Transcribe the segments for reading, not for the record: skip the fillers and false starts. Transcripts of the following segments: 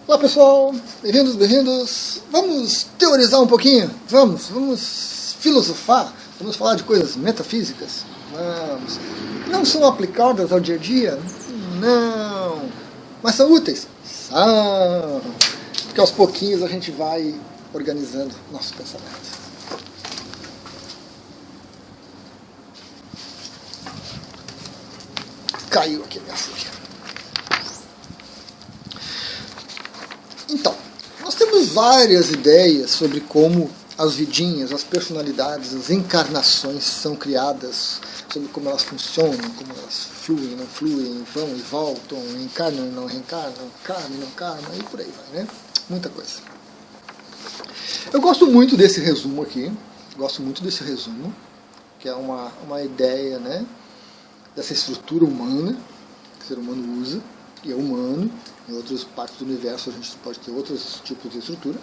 Olá pessoal, bem-vindos, bem-vindos. Vamos teorizar um pouquinho? Vamos filosofar? Vamos falar de coisas metafísicas? Vamos. Não são aplicadas ao dia a dia? Não. Mas são úteis? São. Porque aos pouquinhos a gente vai organizando nossos pensamentos. Caiu aqui a minha folha. Então, nós temos várias ideias sobre como as vidinhas, as personalidades, as encarnações são criadas, sobre como elas funcionam, como elas fluem, não fluem, vão e voltam, encarnam e não reencarnam, carnam e não carnam, e por aí vai, né? Muita coisa. Eu gosto muito desse resumo aqui, que é uma ideia, né, dessa estrutura humana que o ser humano usa, e é humano. Em outras partes do universo a gente pode ter outros tipos de estrutura,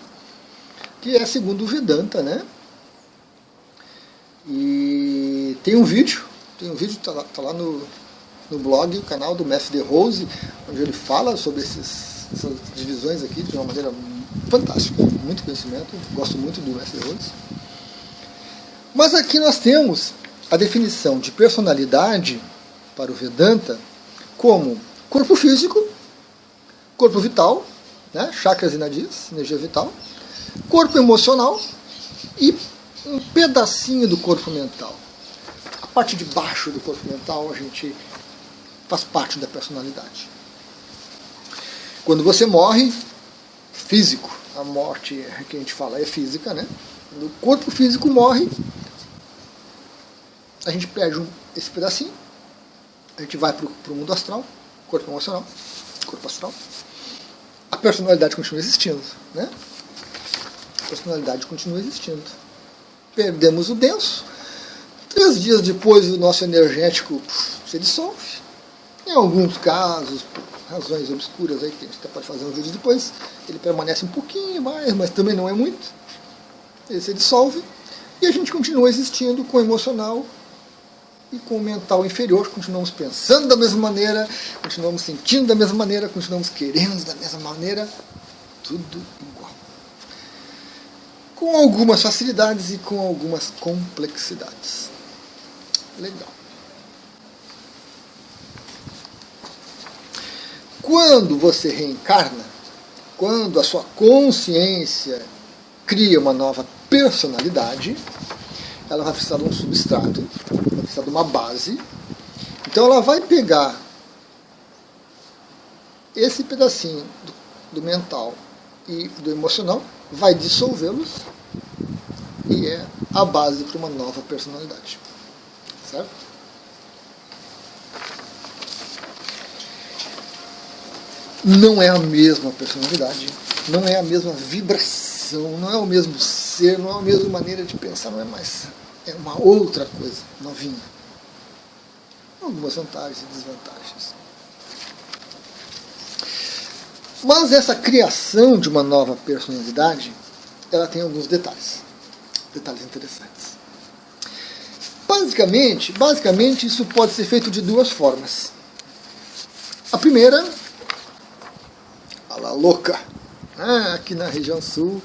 que é segundo o Vedanta, né? E tem um vídeo tá lá no blog, o canal do Mestre de Rose, onde ele fala sobre essas divisões aqui de uma maneira fantástica, muito conhecimento, gosto muito do Mestre de Rose. Mas aqui nós temos a definição de personalidade para o Vedanta como corpo físico, corpo vital, né, chakras e nadis, energia vital, corpo emocional e um pedacinho do corpo mental. A parte de baixo do corpo mental a gente faz parte da personalidade. Quando você morre, físico, a morte que a gente fala é física, né? Quando o corpo físico morre, a gente perde esse pedacinho, a gente vai para o mundo astral, corpo emocional, corpo astral. A personalidade continua existindo, né? A personalidade continua existindo. Perdemos o denso. 3 dias depois o nosso energético se dissolve. Em alguns casos, por razões obscuras aí, que a gente até pode fazer um vídeo depois, ele permanece um pouquinho mais, mas também não é muito. Ele se dissolve e a gente continua existindo com o emocional e com o mental inferior. Continuamos pensando da mesma maneira, continuamos sentindo da mesma maneira, continuamos querendo da mesma maneira, tudo igual. Com algumas facilidades e com algumas complexidades. Legal. Quando você reencarna, quando a sua consciência cria uma nova personalidade, ela vai precisar de um substrato, vai precisar de uma base. Então ela vai pegar esse pedacinho do mental e do emocional, vai dissolvê-los e é a base para uma nova personalidade. Certo? Não é a mesma personalidade, não é a mesma vibração, não é o mesmo ser, não é a mesma maneira de pensar, não é mais. É uma outra coisa, novinha. Algumas vantagens e desvantagens. Mas essa criação de uma nova personalidade, ela tem alguns detalhes interessantes. Basicamente isso pode ser feito de 2 formas. A primeira, a la louca. Aqui na região sul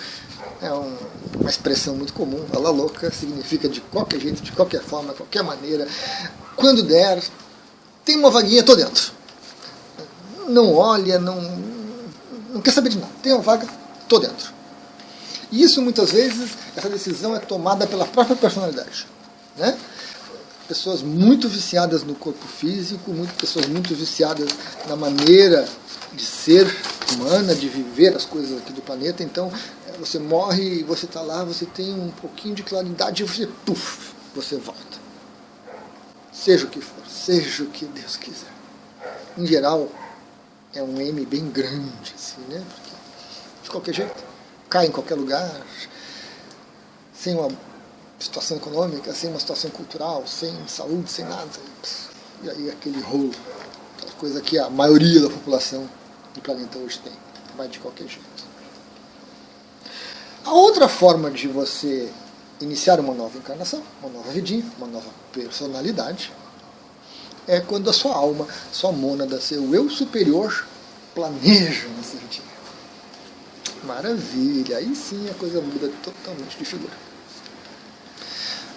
é uma expressão muito comum. A la louca significa de qualquer jeito, de qualquer forma, de qualquer maneira. Quando der, tem uma vaguinha, tô dentro. Não olha, não quer saber de nada. Tem uma vaga, tô dentro. E isso muitas vezes, essa decisão é tomada pela própria personalidade, né? Pessoas muito viciadas no corpo físico, pessoas muito viciadas na maneira de ser humana, de viver as coisas aqui do planeta. Então, você morre e você está lá, você tem um pouquinho de claridade e você volta. Seja o que for, seja o que Deus quiser. Em geral, é um M bem grande, assim, né? Porque, de qualquer jeito, cai em qualquer lugar, sem uma situação econômica, sem uma situação cultural, sem saúde, sem nada. E aí aquele rolo, aquela coisa que a maioria da população do planeta hoje tem. Vai de qualquer jeito. A outra forma de você iniciar uma nova encarnação, uma nova vidinha, uma nova personalidade, é quando a sua alma, sua mônada, seu eu superior planeja uma cirurgia. Maravilha, aí sim a coisa muda totalmente de figura.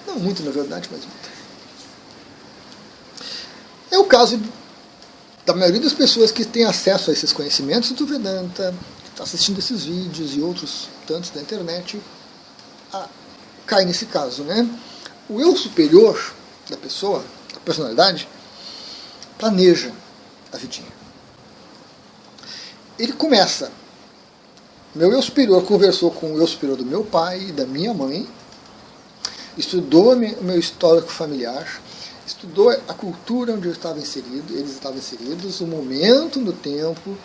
Não muito, na verdade, mas muda. É o caso da maioria das pessoas que têm acesso a esses conhecimentos do Vedanta, que está assistindo esses vídeos e outros tantos da internet, cai nesse caso, né? O eu superior da pessoa, da personalidade, planeja a vidinha. Ele começa. Meu eu superior conversou com o eu superior do meu pai e da minha mãe, estudou o meu histórico familiar, estudou a cultura onde eu estava inserido, eles estavam inseridos, o momento no tempo,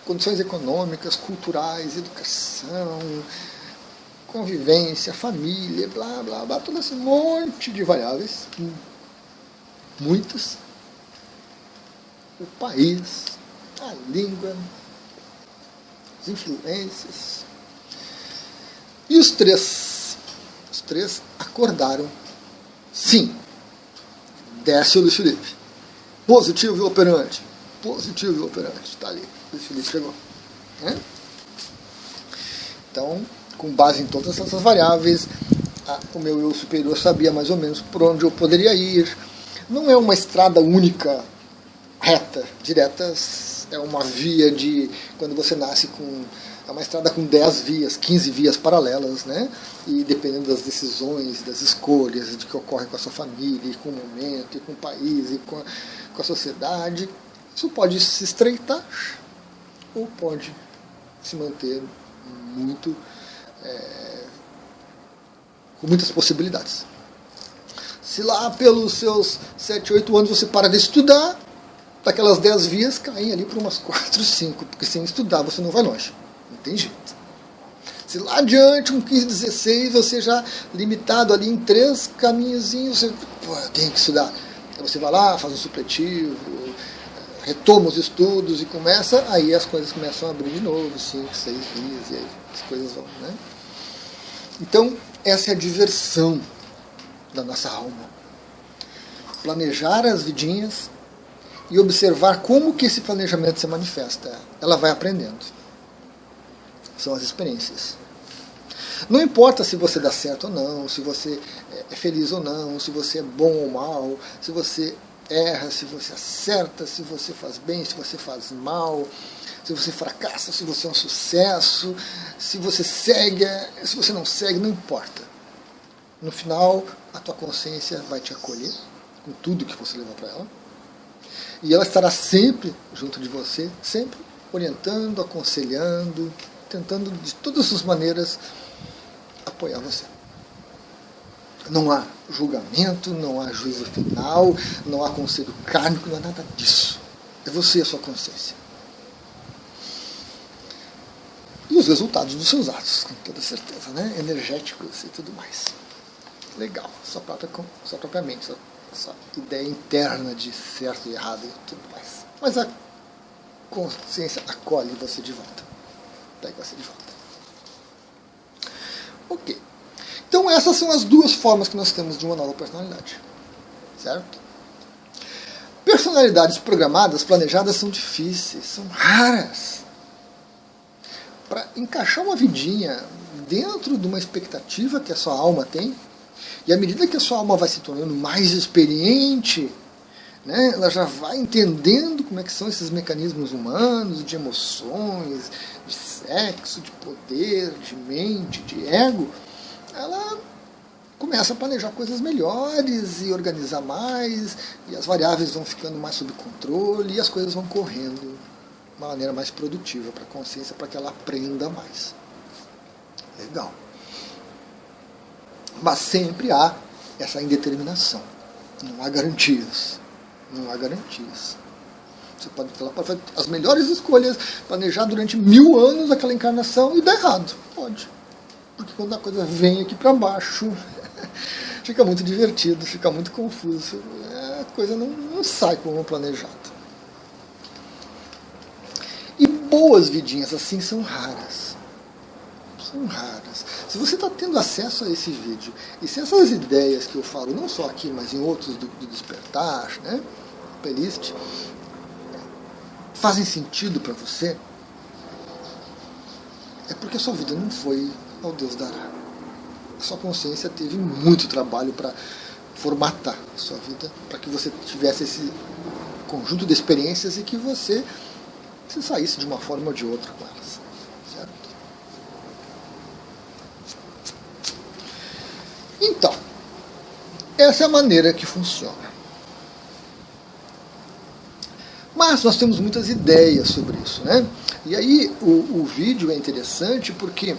condições econômicas, culturais, educação, convivência, família, blá, blá, blá, todo esse monte de variáveis, muitas, o país, a língua, as influências. E os três acordaram, sim, desce o Luiz Felipe, positivo e operante, está ali, Luiz Felipe chegou. Né? Então, com base em todas essas variáveis, o meu eu superior sabia mais ou menos por onde eu poderia ir. Não é uma estrada única, reta, direta, é uma via de, quando você nasce com, é uma estrada com 10 vias, 15 vias paralelas, né? E dependendo das decisões, das escolhas, de que ocorre com a sua família, e com o momento, e com o país, e com a sociedade, isso pode se estreitar ou pode se manter muito com muitas possibilidades. Se lá pelos seus 7, 8 anos você para de estudar, daquelas 10 vias caem ali para umas 4, 5, porque sem estudar você não vai longe. Não tem jeito. Se lá adiante, com 15, 16, você já limitado ali em 3 caminhozinhos, você, eu tenho que estudar. Aí você vai lá, faz um supletivo, retoma os estudos e começa, aí as coisas começam a abrir de novo, 5, 6 vias, e aí as coisas vão, né? Então, essa é a diversão da nossa alma. Planejar as vidinhas e observar como que esse planejamento se manifesta. Ela vai aprendendo. São as experiências. Não importa se você dá certo ou não, se você é feliz ou não, se você é bom ou mal, se você erra, se você acerta, se você faz bem, se você faz mal, se você fracassa, se você é um sucesso, se você segue, se você não segue, não importa. No final, a tua consciência vai te acolher com tudo que você levou para ela. E ela estará sempre junto de você, sempre orientando, aconselhando, tentando de todas as maneiras apoiar você. Não há julgamento, não há juízo final, não há conselho kármico, não há nada disso. É você e a sua consciência. E os resultados dos seus atos, com toda certeza, né? Energéticos e tudo mais. Legal, sua própria mente, sua ideia interna de certo e errado e tudo mais. Mas a consciência acolhe você de volta. Pega você de volta. Ok. Então essas são as duas formas que nós temos de uma nova personalidade. Certo? Personalidades programadas, planejadas, são difíceis, são raras. Para encaixar uma vidinha dentro de uma expectativa que a sua alma tem, e à medida que a sua alma vai se tornando mais experiente, né, ela já vai entendendo como é que são esses mecanismos humanos, de emoções, de sexo, de poder, de mente, de ego, ela começa a planejar coisas melhores e organizar mais, e as variáveis vão ficando mais sob controle, e as coisas vão correndo de uma maneira mais produtiva para a consciência, para que ela aprenda mais. Legal. Mas sempre há essa indeterminação. Não há garantias. Não há garantias. Você pode fazer as melhores escolhas, planejar durante 1000 anos aquela encarnação e dar errado. Pode. Porque quando a coisa vem aqui para baixo, fica muito divertido, fica muito confuso. A coisa não sai como planejado. E boas vidinhas assim são raras. São raras. Se você está tendo acesso a esse vídeo, e se essas ideias que eu falo, não só aqui, mas em outros do Despertar, né, playlist, fazem sentido para você, é porque a sua vida não foi ao Deus dará. A sua consciência teve muito trabalho para formatar a sua vida, para que você tivesse esse conjunto de experiências e que você se saísse de uma forma ou de outra com elas. Certo? Então, essa é a maneira que funciona. Mas nós temos muitas ideias sobre isso, né? E aí o vídeo é interessante porque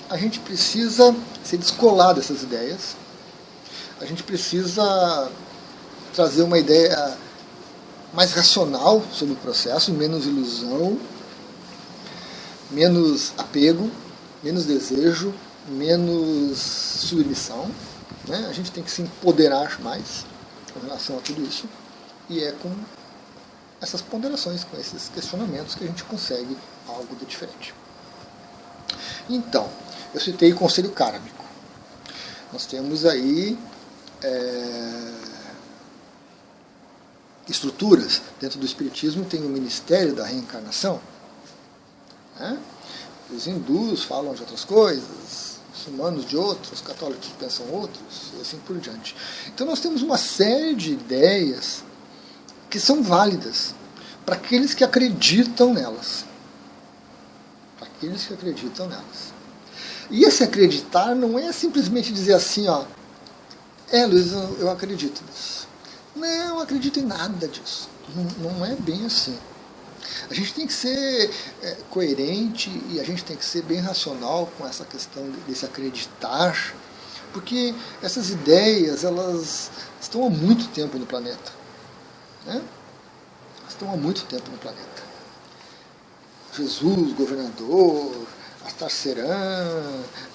a gente precisa se descolar dessas ideias, a gente precisa trazer uma ideia mais racional sobre o processo, menos ilusão, menos apego, menos desejo, menos submissão, né? A gente tem que se empoderar mais com relação a tudo isso, e é com essas ponderações, com esses questionamentos que a gente consegue algo de diferente. Então, eu citei o conselho kármico. Nós temos aí estruturas dentro do espiritismo, tem o ministério da reencarnação, né? Os hindus falam de outras coisas, os muçulmanos de outros, os católicos pensam outros, e assim por diante. Então nós temos uma série de ideias que são válidas para aqueles que acreditam nelas. Para aqueles que acreditam nelas. E esse acreditar não é simplesmente dizer assim, ó, Luiz, eu acredito nisso. Não, eu acredito em nada disso. Não é bem assim. A gente tem que ser coerente e a gente tem que ser bem racional com essa questão desse acreditar, porque essas ideias, elas estão há muito tempo no planeta, né? Estão há muito tempo no planeta. Jesus, governador, Astarcerã,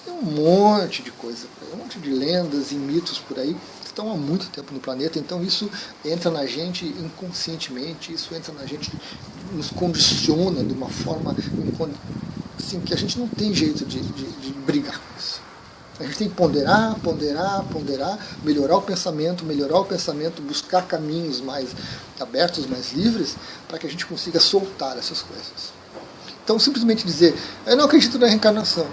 tem um monte de coisa, um monte de lendas e mitos por aí, estão há muito tempo no planeta, então isso entra na gente inconscientemente, isso entra na gente, nos condiciona de uma forma assim, que a gente não tem jeito de brigar com isso. A gente tem que ponderar, melhorar o pensamento, buscar caminhos mais abertos, mais livres, para que a gente consiga soltar essas coisas. Então, simplesmente dizer, eu não acredito na reencarnação.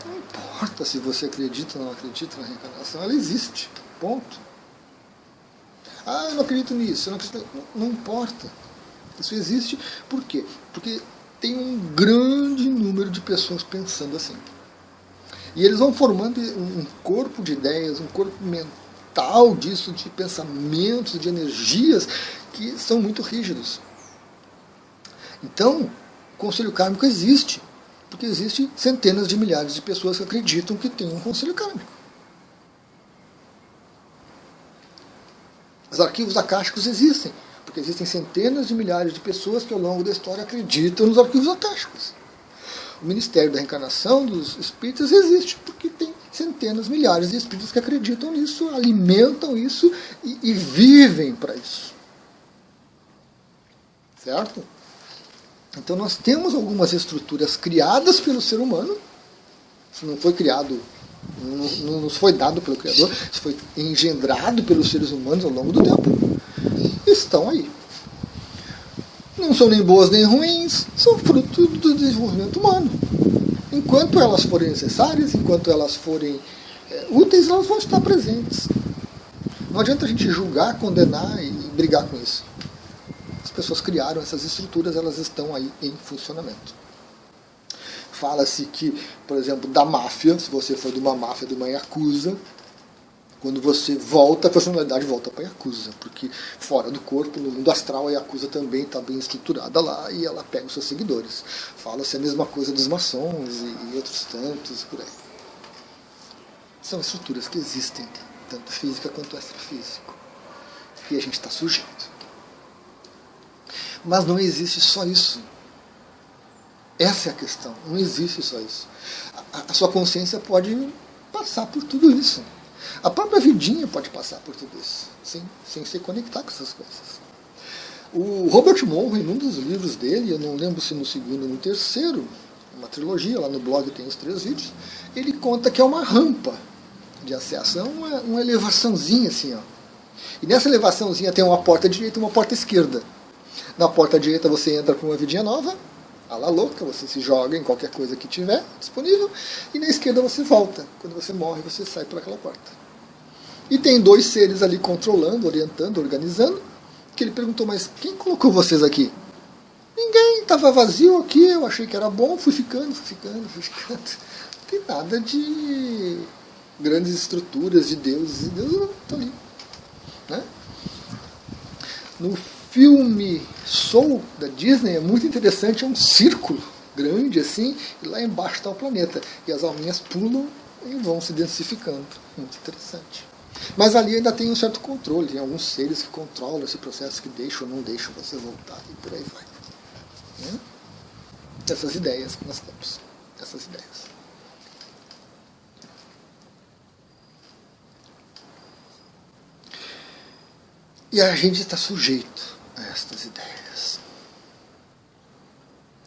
Não importa se você acredita ou não acredita na reencarnação, ela existe. Ponto. Eu não acredito nisso, não importa. Isso existe. Por quê? Porque tem um grande número de pessoas pensando assim. E eles vão formando um corpo de ideias, um corpo mental disso, de pensamentos, de energias, que são muito rígidos. Então, o conselho kármico existe, porque existem centenas de milhares de pessoas que acreditam que tem um conselho kármico. Os arquivos akáshicos existem, porque existem centenas de milhares de pessoas que ao longo da história acreditam nos arquivos akáshicos. O Ministério da Reencarnação dos Espíritas existe, porque tem centenas, milhares de espíritos que acreditam nisso, alimentam isso e vivem para isso. Certo? Então nós temos algumas estruturas criadas pelo ser humano, isso não foi criado, não nos foi dado pelo Criador, isso foi engendrado pelos seres humanos ao longo do tempo. Estão aí. Não são nem boas nem ruins, são fruto do desenvolvimento humano. Enquanto elas forem necessárias, enquanto elas forem úteis, elas vão estar presentes. Não adianta a gente julgar, condenar e brigar com isso. As pessoas criaram essas estruturas, elas estão aí em funcionamento. Fala-se que, por exemplo, da máfia, se você for de uma máfia, de uma yakuza, quando você volta, a personalidade volta para a yakuza, porque fora do corpo, no mundo astral, a yakuza também está bem estruturada lá e ela pega os seus seguidores. Fala-se a mesma coisa dos maçons e outros tantos por aí. São estruturas que existem, tanto física quanto extrafísico, e a gente está sujeito. Mas não existe só isso. Essa é a questão. Não existe só isso. A sua consciência pode passar por tudo isso. A própria vidinha pode passar por tudo isso, sem se conectar com essas coisas. O Robert Monroe, em um dos livros dele, eu não lembro se no segundo ou no terceiro, uma trilogia, lá no blog tem os 3 vídeos, ele conta que é uma rampa de acesso, é uma elevaçãozinha assim, ó. E nessa elevaçãozinha tem uma porta direita e uma porta esquerda. Na porta direita você entra para uma vidinha nova, A la louca, você se joga em qualquer coisa que tiver disponível, e na esquerda você volta. Quando você morre, você sai por aquela porta. E tem dois seres ali controlando, orientando, organizando, que ele perguntou, mas quem colocou vocês aqui? Ninguém, estava vazio aqui, eu achei que era bom, fui ficando. Não tem nada de grandes estruturas de deuses, e Deus está ali. Né? No filme Soul, da Disney, é muito interessante, é um círculo grande assim, e lá embaixo está o planeta. E as alminhas pulam e vão se densificando. Muito interessante. Mas ali ainda tem um certo controle, tem alguns seres que controlam esse processo, que deixam ou não deixam você voltar, e por aí vai. Né? Essas ideias que nós temos. Essas ideias. E a gente está sujeito a estas ideias.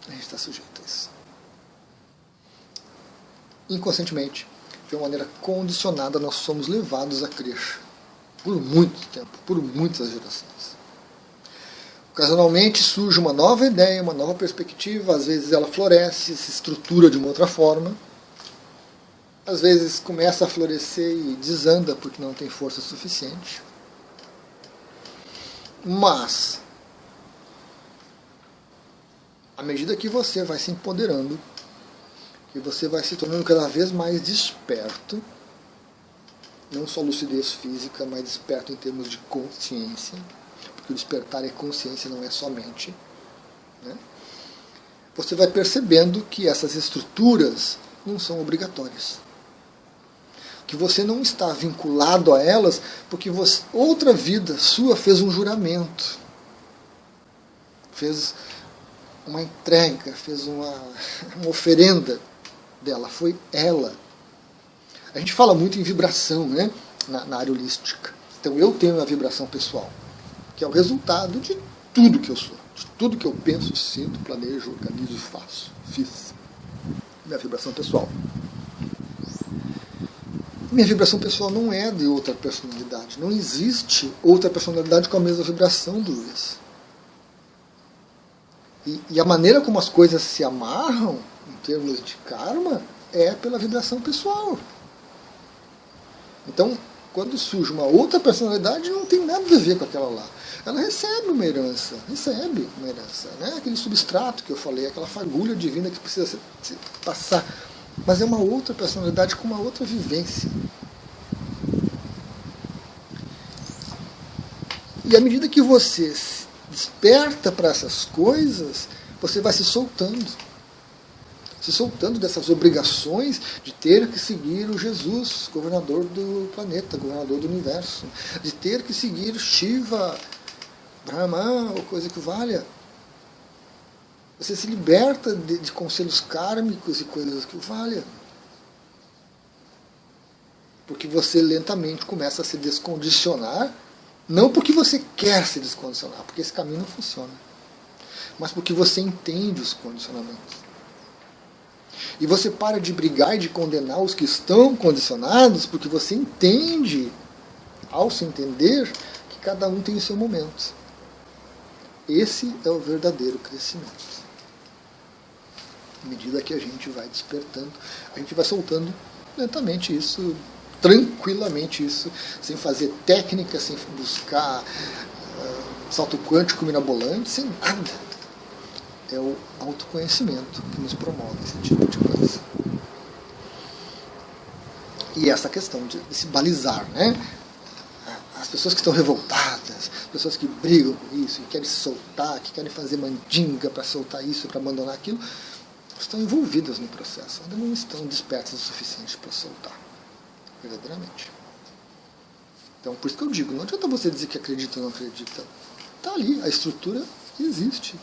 A gente está sujeito a isso. Inconscientemente, de uma maneira condicionada, nós somos levados a crer. Por muito tempo, por muitas gerações. Ocasionalmente surge uma nova ideia, uma nova perspectiva, às vezes ela floresce, se estrutura de uma outra forma. Às vezes começa a florescer e desanda porque não tem força suficiente. Mas, à medida que você vai se empoderando, que você vai se tornando cada vez mais desperto, não só lucidez física, mas desperto em termos de consciência, porque o despertar é consciência, não é só mente, né? Você vai percebendo que essas estruturas não são obrigatórias. Que você não está vinculado a elas porque outra vida sua fez um juramento, fez uma entrega, fez uma oferenda dela, foi ela. A gente fala muito em vibração, né, na área holística. Então eu tenho a vibração pessoal, que é o resultado de tudo que eu sou, de tudo que eu penso, sinto, planejo, organizo e fiz. Minha vibração pessoal. Minha vibração pessoal não é de outra personalidade. Não existe outra personalidade com a mesma vibração do Luiz. E a maneira como as coisas se amarram, em termos de karma, é pela vibração pessoal. Então, quando surge uma outra personalidade, não tem nada a ver com aquela lá. Ela recebe uma herança, né? Aquele substrato que eu falei, aquela fagulha divina que precisa se passar. Mas é uma outra personalidade com uma outra vivência. E à medida que você se desperta para essas coisas, você vai se soltando. Se soltando dessas obrigações de ter que seguir o Jesus, governador do planeta, governador do universo. De ter que seguir Shiva, Brahma ou coisa que valha. Você se liberta de conselhos kármicos e coisas que valha. Porque você lentamente começa a se descondicionar, não porque você quer se descondicionar, porque esse caminho não funciona, mas porque você entende os condicionamentos. E você para de brigar e de condenar os que estão condicionados, porque você entende, ao se entender, que cada um tem o seu momento. Esse é o verdadeiro crescimento. À medida que a gente vai despertando, a gente vai soltando lentamente isso, tranquilamente isso, sem fazer técnica, sem buscar salto quântico mirabolante, sem nada. É o autoconhecimento que nos promove esse tipo de coisa. E essa questão de se balizar, né? As pessoas que estão revoltadas, as pessoas que brigam com isso, que querem se soltar, que querem fazer mandinga para soltar isso, para abandonar aquilo, estão envolvidas no processo, ainda não estão despertas o suficiente para soltar, verdadeiramente. Então, por isso que eu digo, não adianta você dizer que acredita ou não acredita. Está ali, a estrutura existe.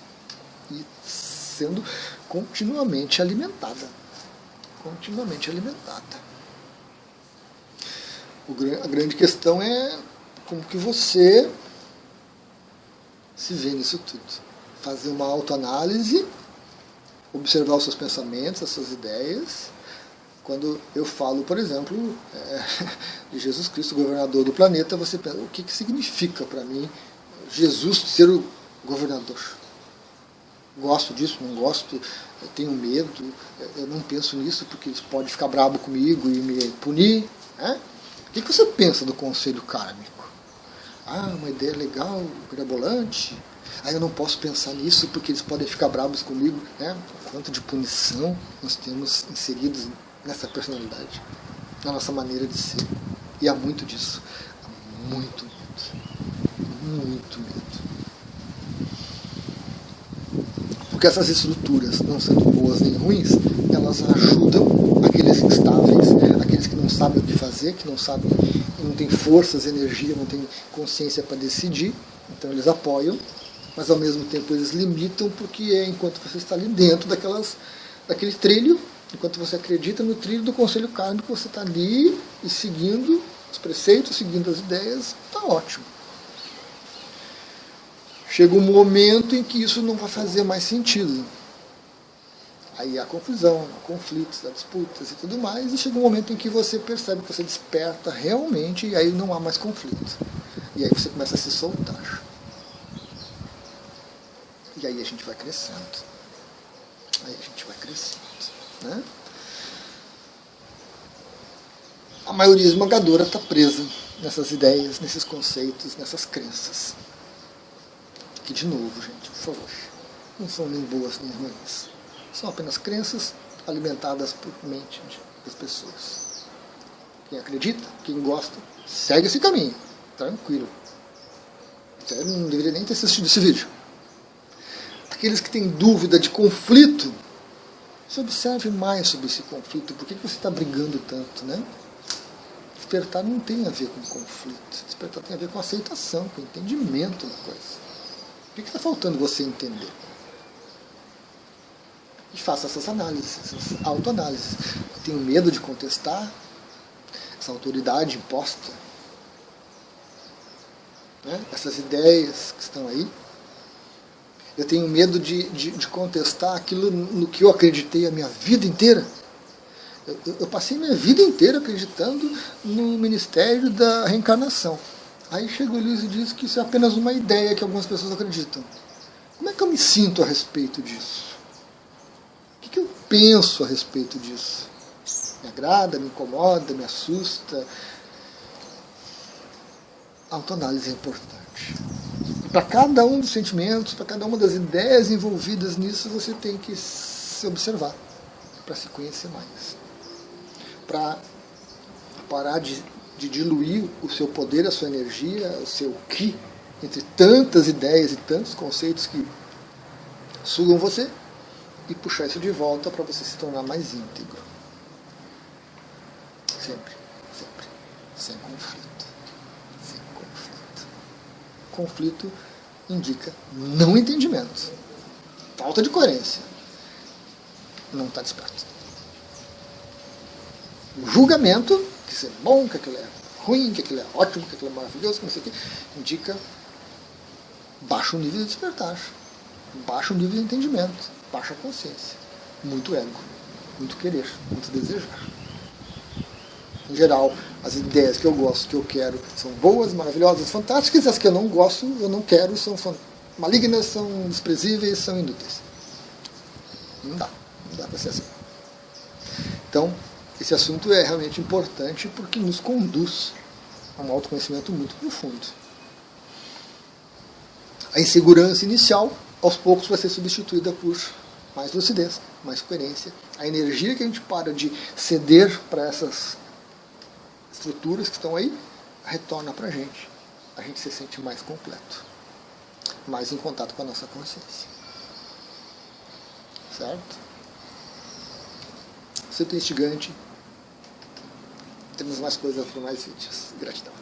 E sendo continuamente alimentada. Continuamente alimentada. A grande questão é como que você se vê nisso tudo. Fazer uma autoanálise, observar os seus pensamentos, as suas ideias. Quando eu falo, por exemplo, de Jesus Cristo, governador do planeta, você pensa, o que significa para mim Jesus ser o governador? gosto disso, não gosto, eu tenho medo, eu não penso nisso porque eles podem ficar bravo comigo e me punir. Né? O que você pensa do conselho kármico? Ah, uma ideia legal, mirabolante. Ah, eu não posso pensar nisso porque eles podem ficar bravos comigo. Né? Quanto de punição nós temos inseridos nessa personalidade, na nossa maneira de ser. E há muito disso. Há muito medo. Muito medo. Porque essas estruturas, não sendo boas nem ruins, elas ajudam aqueles instáveis, aqueles que não sabem o que fazer, que não sabem, não têm forças, energia, não têm consciência para decidir. Então eles apoiam, mas ao mesmo tempo eles limitam, porque enquanto você está ali dentro daquele trilho, enquanto você acredita no trilho do conselho kármico, você está ali e seguindo os preceitos, seguindo as ideias, está ótimo. Chega um momento em que isso não vai fazer mais sentido. Aí há confusão, há conflitos, há disputas e tudo mais, e chega um momento em que você percebe que você desperta realmente e aí não há mais conflito. E aí você começa a se soltar. E aí a gente vai crescendo. Aí a gente vai crescendo. Né? A maioria esmagadora está presa nessas ideias, nesses conceitos, nessas crenças. Que, de novo, gente, por favor, não são nem boas nem ruins. São apenas crenças alimentadas por mente das pessoas. Quem acredita, quem gosta, segue esse caminho. Tranquilo. Você não deveria nem ter assistido esse vídeo. Aqueles que têm dúvida de conflito, você observe mais sobre esse conflito. Por que você está brigando tanto, né? Despertar não tem a ver com conflito. Despertar tem a ver com aceitação, com entendimento da coisa. O que está faltando você entender? E faça essas análises, essas autoanálises. Eu tenho medo de contestar essa autoridade imposta, né? Essas ideias que estão aí. Eu tenho medo de contestar aquilo no que eu acreditei a minha vida inteira. Eu passei minha vida inteira acreditando no ministério da reencarnação. Aí chega o Luiz e diz que isso é apenas uma ideia que algumas pessoas acreditam. Como é que eu me sinto a respeito disso? O que eu penso a respeito disso? Me agrada, me incomoda, me assusta? A autoanálise é importante. Para cada um dos sentimentos, para cada uma das ideias envolvidas nisso, você tem que se observar, para se conhecer mais. Para parar de diluir o seu poder, a sua energia, o seu ki, entre tantas ideias e tantos conceitos que sugam você, e puxar isso de volta para você se tornar mais íntegro. Sempre, sempre. Sem conflito. Sem conflito. Conflito indica não entendimento, falta de coerência. Não está desperto. O julgamento, que isso é bom, que aquilo é ruim, que aquilo é ótimo, que aquilo é maravilhoso, que não sei o quê, indica baixo nível de despertar, baixo nível de entendimento, baixa consciência, muito ego, muito querer, muito desejar. Em geral, as ideias que eu gosto, que eu quero, são boas, maravilhosas, fantásticas, as que eu não gosto, eu não quero, são malignas, são desprezíveis, são inúteis. Não dá para ser assim. Então, esse assunto é realmente importante porque nos conduz a um autoconhecimento muito profundo. A insegurança inicial, aos poucos, vai ser substituída por mais lucidez, mais coerência. A energia que a gente para de ceder para essas estruturas que estão aí, retorna para a gente. A gente se sente mais completo, mais em contato com a nossa consciência. Certo? Você tem instigante. Temos mais coisas para mais vídeos. Gratidão.